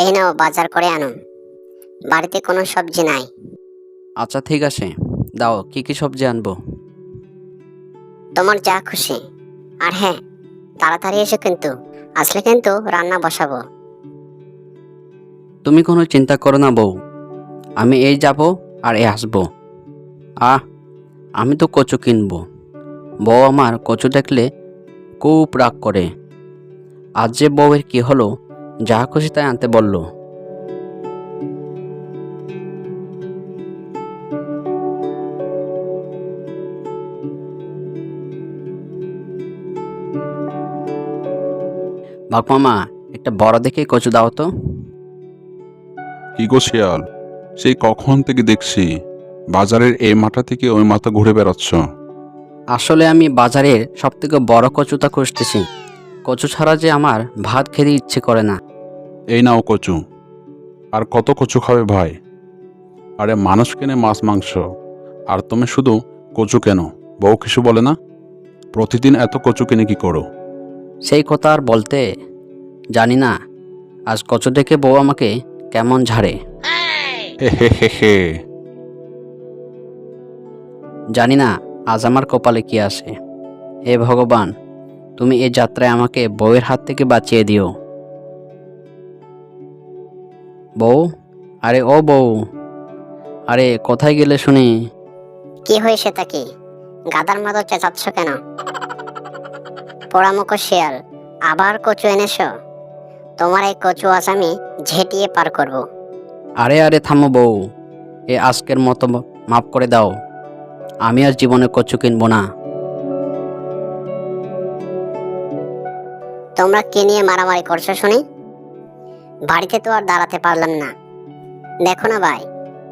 এই নাও বাজার করে আনো, বাড়িতে কোনো সবজি নাই। আচ্ছা ঠিক আছে, দাও কি কি সবজি আনবো? তোমার যা খুশি। আর হ্যাঁ, তাড়াতাড়ি এসো কিন্তু, আসলে কিন্তু রান্না বসাবো। তুমি কোনো চিন্তা করো না বউ, আমি এই যাব আর এই আসবো। আহ, আমি তো কচু কিনবো। বউ আমার কচু দেখলে খুব রাগ করে। আজ যে বউয়ের কি হলো, যা খুশি তাই আনতে বলল। বাঘ মামা, একটা বড় দেখে কচু দাও তো। কি গো শিয়াল, সেই কখন থেকে দেখছি বাজারের এই মাথা থেকে ওই মাথা ঘুরে বেড়াচ্ছ। আসলে আমি বাজারের সব থেকে বড় কচুটা খুঁজতেছি। কচু ছাড়া যে আমার ভাত খেতে ইচ্ছে করে না। এই নাও কচু। আর কত কচু খাবে ভাই? আরে মানুষ কেনে মাছ মাংস, আর তুমি শুধু কচু কেন? বউ কিছু বলে না? প্রতিদিন এত কচু কিনে কি করো? সেই কথা আর বলতে, জানি না আজ কচু দেখে বউ আমাকে কেমন ঝাড়ে। হে হে হে হে। জানি না আজ আমার কপালে কি আছে। হে ভগবান, তুমি এই যাত্রায় আমাকে বউয়ের হাত থেকে বাঁচিয়ে দিও। বউ, আরে ও বউ, আরে কোথায় গেলে শুনি? কি হয়েছে তা কি? গাদার মতো চেঁচাচ্ছ কেন? পোড়ামুখো শিয়াল, আবার কচু এনেছো? তোমার এই কচু আজ আমি ঝেঁটিয়ে পার করব। আরে আরে থামো বউ, এ আজকের মতো মাফ করে দাও। আমি আর জীবনে কচু কিনবো না। তোমরা কে নিয়ে মারামারি করছো শুনি? বাড়িতে তো আর দাঁড়াতে পারলাম না। দেখো না ভাই,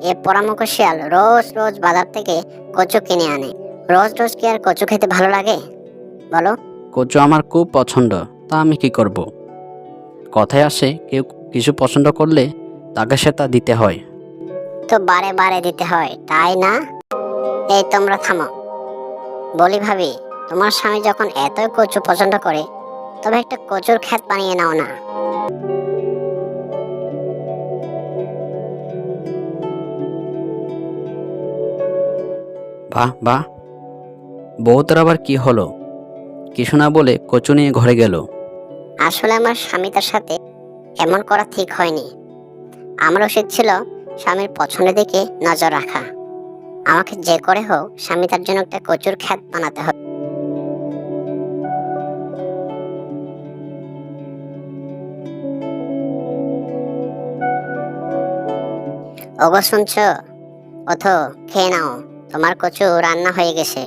এ পোড়ামুখো শিয়াল রোজ রোজ বাজার থেকে কচু কিনে আনে। রোজ রোজ কি আর কচু খেতে ভালো লাগে বলো? কচু আমার খুব পছন্দ, তা আমি কি করব? কথায় আসে কেউ কিছু পছন্দ করলে তাকে সে তা দিতে হয়। তো বারে বারে দিতে হয়, তাই না? এই তোমরা থামো। বলি ভাবি, তোমার স্বামী যখন এতই কচু পছন্দ করে, তবে একটা কচুর ক্ষেত বানিয়ে নাও না। বাহ বাহ, বউটার আবার কি হলো? কিছু না বলে কচু নিয়ে ঘরে গেল। আসলে আমার স্বামী তার সাথে এমন করা ঠিক হয়নি। আমার উচিত ছিল স্বামীর পছন্দের দিকে নজর রাখা। আমাকে যে করে হোক স্বামী তার জন্য একটা কচুর ক্ষেত বানাতে হবে। ওগো শুনছো? ওঠো, খেয়ে নাও, তোমার কচু রান্না হয়ে গেছে।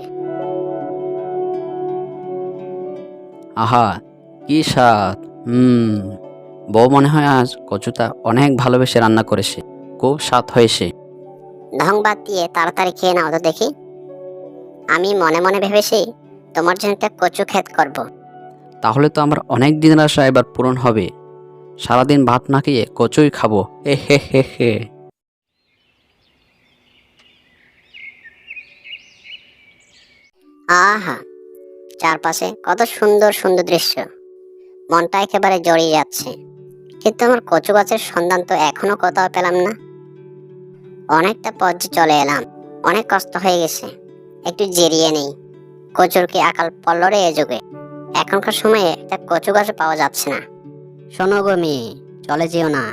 আহা, কি স্বাদ! বউ মনে হয় আজ কচুটা অনেক ভালোবেসে রান্না করেছে। খুব স্বাদ হয়েছে। ঢং বাদ দিয়ে তাড়াতাড়ি খেয়ে নাও তো দেখি। আমি মনে মনে ভেবেছি তোমার জন্য একটা কচু ক্ষেত করব। তাহলে তো আমার অনেক দিনের আশা এবার পূরণ হবে। সারাদিন ভাত না খেয়ে কচুই খাবো। এ হে হে হে। আহা, চারপাশে কত সুন্দর সুন্দর দৃশ্য, মনটা একেবারে জড়িয়ে যাচ্ছে। কিন্তু আমার কচু গাছের সন্ধান তো এখনো কোথাও পেলাম না। অনেকটা পথ যে চলে এলাম, অনেক কষ্ট হয়ে গেছে, একটু জিরিয়ে নেই। কচুর কি আকাল পড়ল রে এ যুগে! এখনকার সময়ে একটা কচু গাছ পাওয়া যাচ্ছে না। শোনো গো মেয়ে, চলে যেও না,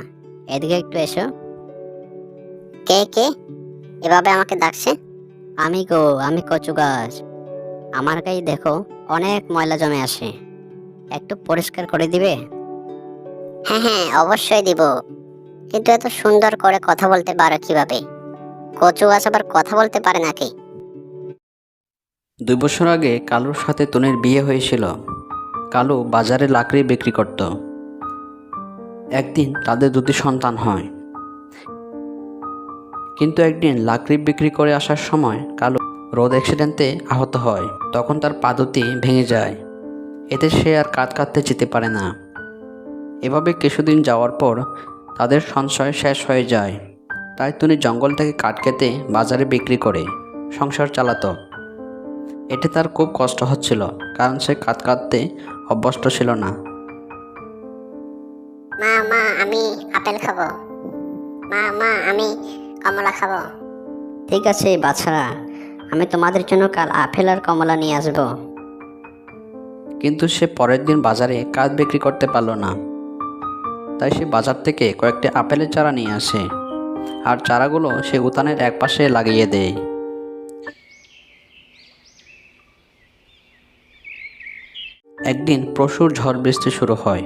এদিকে একটু এসো। কে কে এভাবে আমাকে ডাকছে? আমি গো, আমি কচু গাছ। আমার গায়ে দেখো অনেক ময়লা জমে আসে, একটু পরিষ্কার করে দিবে? হ্যাঁ হ্যাঁ, অবশ্যই দিব। কিন্তু এত সুন্দর করে কথা বলতে পারো কিভাবে? কচু গাছ আবার কথা বলতে পারে নাকি? 2 বছর আগে কালুর সাথে তনুর বিয়ে হয়েছিল। কালু বাজারে লাকড়ি বিক্রি করত। একদিন তাদের 2টি সন্তান হয়। কিন্তু একদিন লাকড়ি বিক্রি করে আসার সময় কালু রোড অ্যাক্সিডেন্টে আহত হয়। তখন তার পা দুটি ভেঙে যায়। এতে সে আর কাঁধ কাটতে যেতে পারে না। এভাবে কিছুদিন যাওয়ার পর তাদের সঞ্চয় শেষ হয়ে যায়। তাই তিনি জঙ্গল থেকে কাঠ কেটে বাজারে বিক্রি করে সংসার চালাতো। এতে তার খুব কষ্ট হচ্ছিল, কারণ সে কাঠ কাটতে অভ্যস্ত ছিল না। মা মা আমি আপেল খাবো। মা মা আমি কমলা খাবো। ঠিক আছে বাচ্চারা, আমি তোমাদের জন্য কাল আপেল আর কমলা নিয়ে আসবো। কিন্তু সে পরের দিন বাজারে কাজ বিক্রি করতে পারলো না। তাই সে বাজার থেকে কয়েকটি আপেলের চারা নিয়ে আসে আর চারাগুলো সে উঠানের একপাশে লাগিয়ে দেয়। একদিন প্রচুর ঝড় বৃষ্টি শুরু হয়।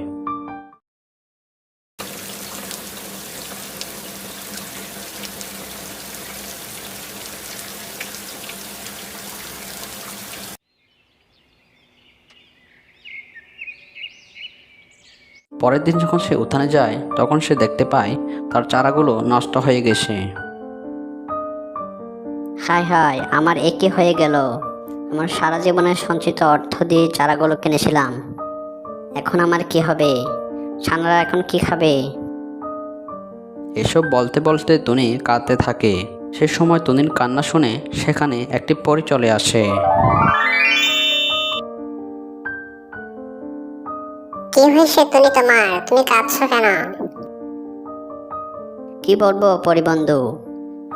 পরের দিন যখন সে উঠানে যায় তখন সে দেখতে পায় তার চারাগুলো নষ্ট হয়ে গেছে। হায় হায়, আমার একে হয়ে গেল। আমার সারা জীবনের সঞ্চিত অর্থ দিয়ে চারাগুলো কিনেছিলাম। এখন আমার কি হবে? ছানারা এখন কি খাবে? এসব বলতে বলতে টুনি কাঁদতে থাকে। সে সময় টুনির কান্না শুনে সেখানে একটি পরী চলে আসে। কি হয়েছে তুমি তোমার? তুমি কাঁদছো কেন? কি বলবো পরিবন্ধু,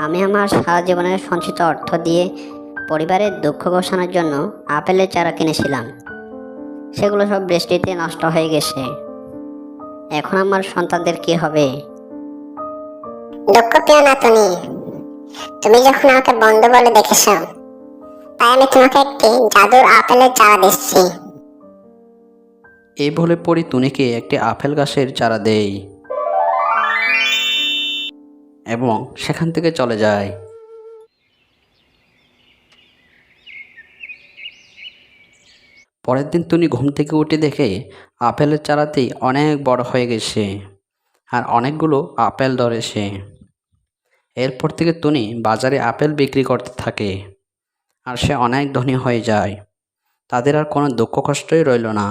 আমি আমার সারা জীবনের সঞ্চিত অর্থ দিয়ে পরিবারের দুঃখ ঘোষণার জন্য আপেলের চারা কিনেছিলাম। সেগুলো সব বৃষ্টিতে নষ্ট হয়ে গেছে। এখন আমার সন্তানদের কি হবে? দুঃখ পেও না তুমি। তুমি যখন আমাকে বন্ধু বলে দেখেছো, তাই আমি তোমাকে একটি জাদুর আপেলের চারা দিচ্ছি। এই বলে পরী টুনিকে একটি আপেল গাছের চারা দেয় এবং সেখান থেকে চলে যায়। পরের দিন টুনি ঘুম থেকে উঠে দেখে আপেলের চারাটি অনেক বড় হয়ে গেছে আর অনেকগুলো আপেল ধরেছে। এরপর থেকে টুনি বাজারে আপেল বিক্রি করতে থাকে আর সে অনেক ধনী হয়ে যায়। তাদের আর কোনো দুঃখ কষ্টই রইল না।